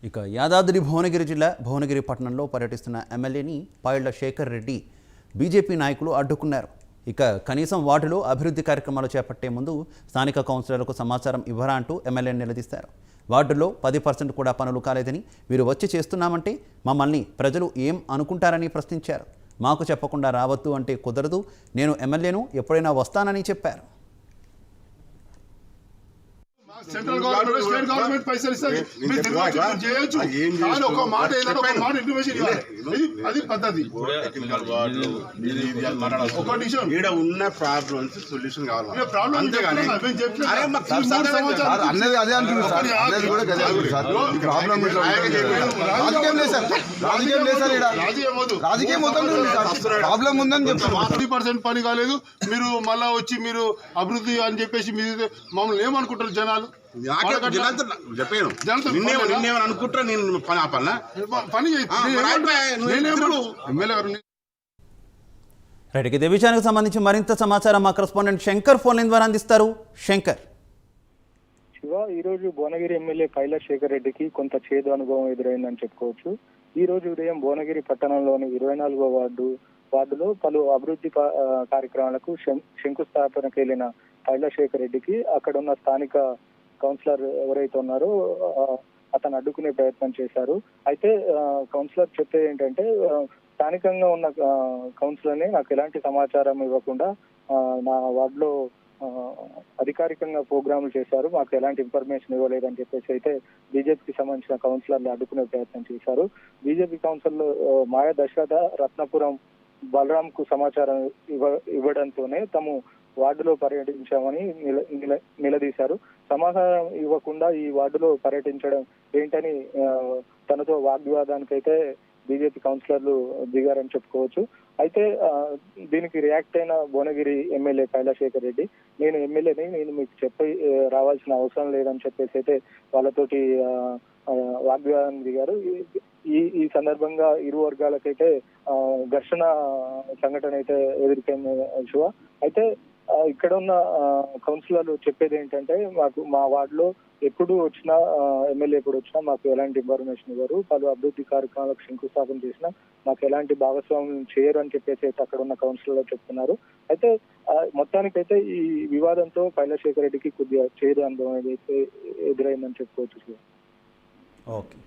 ఇక యాదాద్రి భువనగిరి జిల్లా భువనగిరి పట్టణంలో పర్యటిస్తున్న ఎమ్మెల్యేని పాయళ్ల శేఖర్ రెడ్డి బీజేపీ నాయకులు అడ్డుకున్నారు. ఇక కనీసం వార్డులో అభివృద్ధి కార్యక్రమాలు చేపట్టే ముందు స్థానిక కౌన్సిలర్లకు సమాచారం ఇవ్వరా అంటూ ఎమ్మెల్యేని నిలదీశారు. వార్డుల్లో 10% కూడా పనులు కాలేదని వీరు వచ్చి చేస్తున్నామంటే మమ్మల్ని ప్రజలు ఏం అనుకుంటారని ప్రశ్నించారు. మాకు చెప్పకుండా రావద్దు అంటే కుదరదు, నేను ఎమ్మెల్యేను ఎప్పుడైనా వస్తానని చెప్పారు. సెంట్రల్ గవర్నమెంట్ స్టేట్ గవర్నమెంట్ పైసలు ఇస్తుంది, చేయొచ్చు కానీ ఒక మాట ఏదైనా ఒక మాట ఇన్ఫర్మేషన్ ఇవ్వాలి. అది పద్ధతి. ఒక విషయం ఇక్కడ ఉన్న ప్రాబ్లమ్స్ సొల్యూషన్ కావాలి. ప్రాబ్లం అంతేగాని ప్రాబ్లం ఉందని చెప్తారు. 10% పని కాలేదు, మీరు మళ్ళా వచ్చి మీరు అభివృద్ధి అని చెప్పేసి మీరు మమ్మల్ని ఏమనుకుంటారు జనాలు? చెప్పాను నిన్నేమని అనుకుంటా, నేను పని ఆపాలనా? పని రైట్, ఇదే విషయానికి సంబంధించి మరింత సమాచారం మా కరెస్పాండెంట్ శంకర్ ఫోన్ లైన్ ద్వారా అందిస్తారు. శంకర్. ఈరోజు భువనగిరి ఎమ్మెల్యే పాయళ్ల శేఖర్ రెడ్డికి కొంత చేదు అనుభవం ఎదురైందని చెప్పుకోవచ్చు. ఈ రోజు ఉదయం భువనగిరి పట్టణంలోని 24వ వార్డులో పలు అభివృద్ధి కార్యక్రమాలకు శంకుస్థాపనకు వెళ్లిన పాయళ్ల శేఖర్ రెడ్డికి అక్కడ ఉన్న స్థానిక కౌన్సిలర్ ఎవరైతే ఉన్నారో అతను అడ్డుకునే ప్రయత్నం చేశారు. అయితే కౌన్సిలర్ చెప్పేది ఏంటంటే, స్థానికంగా ఉన్న కౌన్సిలర్ని నాకు ఎలాంటి సమాచారం ఇవ్వకుండా నా వార్డులో అధికారికంగా ప్రోగ్రాములు చేశారు, మాకు ఎలాంటి ఇన్ఫర్మేషన్ ఇవ్వలేదని చెప్పేసి అయితే బీజేపీకి సంబంధించిన కౌన్సిలర్లు అడ్డుకునే ప్రయత్నం చేశారు. బీజేపీ కౌన్సిలర్లు మాయా దశరథ, రత్నపురం బలరాం కు సమాచారం ఇవ్వడంతోనే తాము వార్డులో పర్యటించామని నిలదీశారు. సమాచారం ఇవ్వకుండా ఈ వార్డులో పర్యటించడం ఏంటని తనతో వాగ్వివాదానికైతే బీజేపీ కౌన్సిలర్లు దిగారని చెప్పుకోవచ్చు. అయితే దీనికి రియాక్ట్ అయిన భువనగిరి ఎమ్మెల్యే పాయళ్ల శేఖర్ రెడ్డి, నేను ఎమ్మెల్యేని, నేను మీకు చెప్పి రావాల్సిన అవసరం లేదని చెప్పేసి అయితే వాళ్ళతోటి వాగ్వివాదానికి దిగారు. ఈ సందర్భంగా ఇరు వర్గాలకైతే ఘర్షణ సంఘటన అయితే ఎదుర్కొంది శివ. అయితే ఇక్కడ ఉన్న కౌన్సిలర్లు చెప్పేది ఏంటంటే, మా వార్డులో ఎప్పుడు వచ్చినా ఎమ్మెల్యే ఎప్పుడు వచ్చినా మాకు ఎలాంటి ఇన్ఫర్మేషన్ ఇవ్వరు, పలు అభివృద్ధి కార్యక్రమాలకు శంకుస్థాపన చేసినా మాకు ఎలాంటి భాగస్వామ్యం చేయరు అని చెప్పేసి అయితే అక్కడ ఉన్న కౌన్సిలర్లు చెప్తున్నారు. అయితే మొత్తానికైతే ఈ వివాదంతో పాయళ్ల శేఖర్ రెడ్డికి కొద్దిగా చేదు అనుభవం అయితే ఎదురైందని చెప్పుకోవచ్చు. ఓకే.